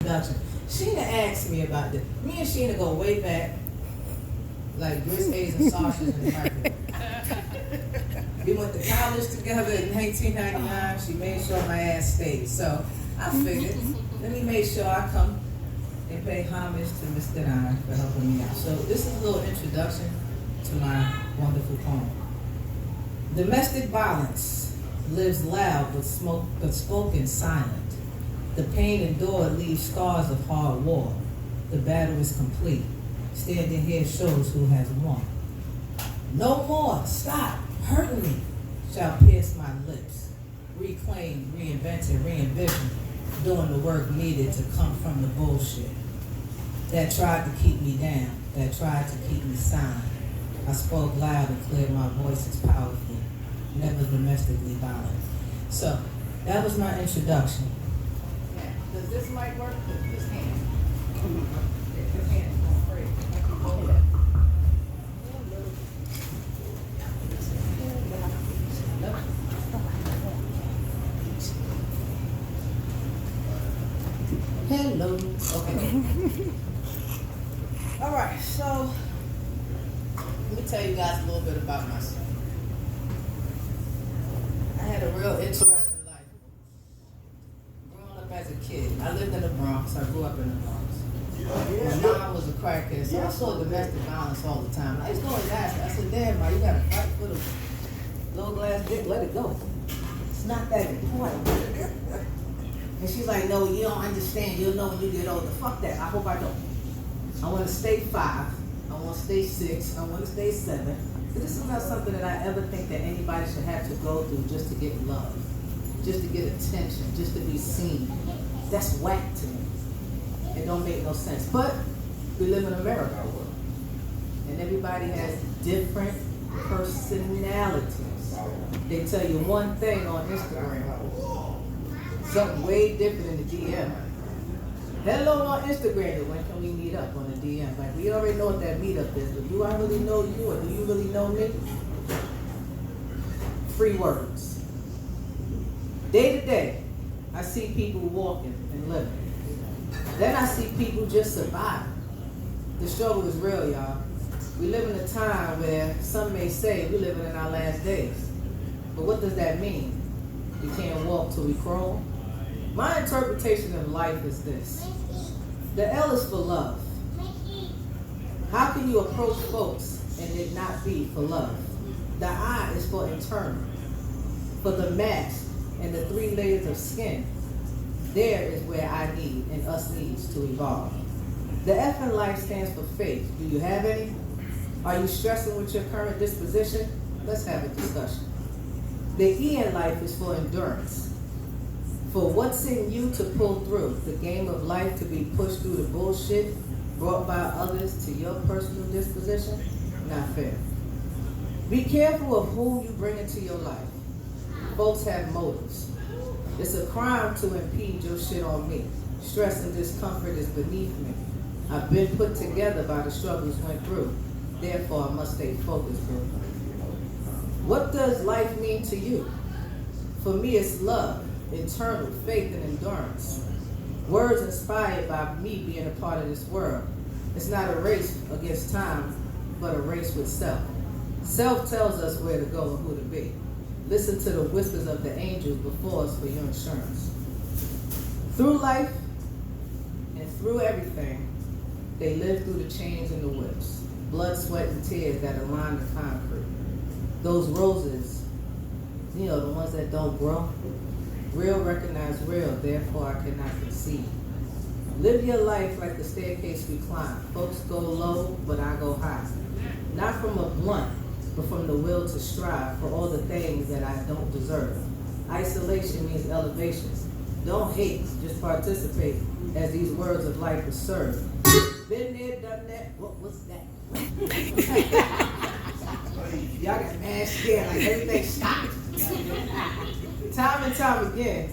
introduction. Sheena asked me about this. Me and Sheena go way back, like Gris Hayes and Sausage in the microwave. We went to college together in 1999. She made sure my ass stayed. So I figured, let me make sure I come and pay homage to Miss Denine for helping me out. So this is a little introduction to my wonderful poem. Domestic violence lives loud but spoken silent. The pain endured leaves scars of hard war. The battle is complete. Standing here shows who has won. No more, stop, hurting me, shall pierce my lips. Reclaim, reinvented, re-envision, doing the work needed to come from the bullshit that tried to keep me down, that tried to keep me silent. I spoke loud and clear, my voice is powerful, never domestically violent. So, that was my introduction. Yeah. Does this mic work? This hand. This hand is going free. Hold up. Hello. Okay. All right, so let me tell you guys a little bit about myself. I had a real interesting life. Growing up as a kid, I lived in the Bronx. I grew up in the Bronx. My mom was a crackhead, so I saw domestic violence all the time. I used to always ask her, I said, Dad, Ma, you got to fight for the little glass dick, let it go. It's not that important. And she's like, no, you don't understand. You'll know when you get older. Fuck that. I hope I don't. I want to stay 5. I want to stay 6. I want to stay 7. But this is not something that I ever think that anybody should have to go through just to get love, just to get attention, just to be seen. That's whack to me. It don't make no sense. But we live in America, and everybody has different personalities. They tell you one thing on Instagram, something way different in the DM. Hello on Instagram, when can we meet up on the DM? Like, we already know what that meetup is, but do I really know you or do you really know me? Free words. Day to day, I see people walking and living. Then I see people just surviving. The struggle is real, y'all. We live in a time where some may say we're living in our last days. But what does that mean? We can't walk till we crawl? My interpretation of life is this. The L is for love. How can you approach folks and it not be for love? The I is for internal. For the mask and the 3 layers of skin. There is where I need and us needs to evolve. The F in life stands for faith. Do you have any? Are you stressing with your current disposition? Let's have a discussion. The E in life is for endurance. For what's in you to pull through, the game of life to be pushed through the bullshit brought by others to your personal disposition, not fair. Be careful of who you bring into your life. Folks have motives. It's a crime to impede your shit on me. Stress and discomfort is beneath me. I've been put together by the struggles went through. Therefore, I must stay focused, bro. What does life mean to you? For me, it's love, internal faith and endurance. Words inspired by me being a part of this world. It's not a race against time, but a race with self. Self tells us where to go and who to be. Listen to the whispers of the angels before us for your insurance. Through life and through everything, they live through the chains and the whips. Blood, sweat, and tears that align the concrete. Those roses, you know, the ones that don't grow. Real recognize real, therefore I cannot concede. Live your life like the staircase we climb. Folks go low, but I go high. Not from a blunt, but from the will to strive for all the things that I don't deserve. Isolation means elevation. Don't hate, just participate as these words of life are served. Been there, done that, what was that? Y'all got mad scared, like everything stopped. Time and time again,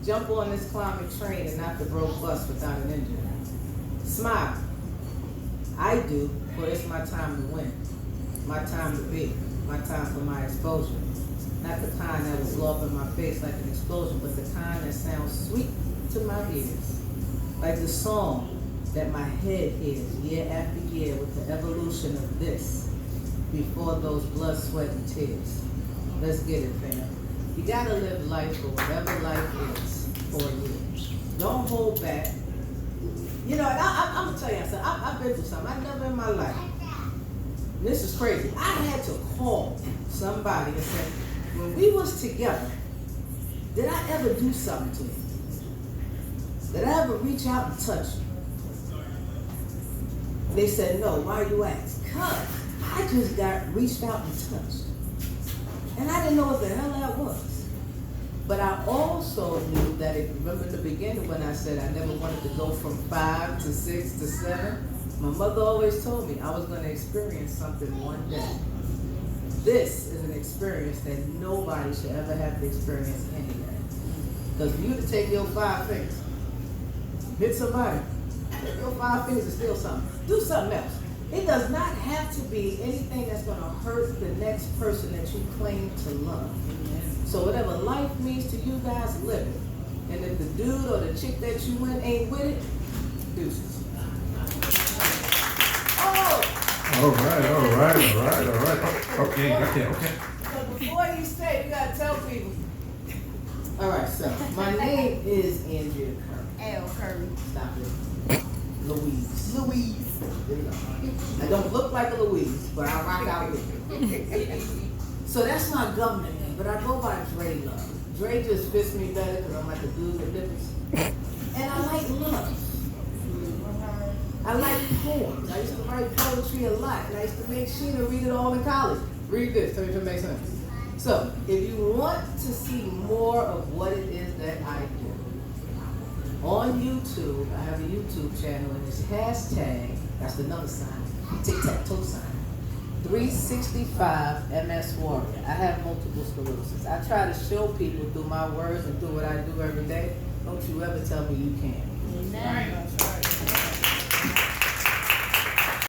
jump on this climbing train and not the broke bus without an engine. Smile. I do, but it's my time to win. My time to be. My time for my exposure. Not the kind that will blow up in my face like an explosion, but the kind that sounds sweet to my ears. Like the song that my head hears year after year with the evolution of this before those blood, sweat, and tears. Let's get it, fam. You gotta live life for whatever life is for you. Don't hold back. You know, and I'm gonna tell you something. I've been through something. I never in my life. This is crazy. I had to call somebody and say, when we was together, did I ever do something to you? Did I ever reach out and touch you? They said, no. Why you ask? Because I just got reached out and touched. And I didn't know what the hell that was. But I also knew that, if you remember in the beginning when I said I never wanted to go from 5 to 6 to 7, my mother always told me I was going to experience something one day. This is an experience that nobody should ever have to experience anyway. Because for you to take your 5 fingers, hit somebody, take your 5 fingers and steal something, do something else. It does not have to be anything that's going to hurt the next person that you claim to love. So whatever life means to you guys, live it. And if the dude or the chick that you went ain't with it, deuces. Oh! All right. Okay, got that, okay. So before you say, you gotta tell people. All right, so my name is Andrea Curry. L. Curry. Stop it. Louise. Louise. There you go. I don't look like a Louise, but I rock out with it. So that's my government name, but I go by Dre Love. Dre just fits me better because I'm like a dude with nipples. And I like love. I like poems. I used to write poetry a lot, and I used to make Sheena read it all in college. Read this, tell me if it makes sense. So, if you want to see more of what it is that I do, on YouTube, I have a YouTube channel, and it's hashtag, that's the number sign, tic-tac-toe sign, 365 MS Warrior. I have multiple sclerosis. I try to show people through my words and through what I do every day. Don't you ever tell me you can't. Amen. Right.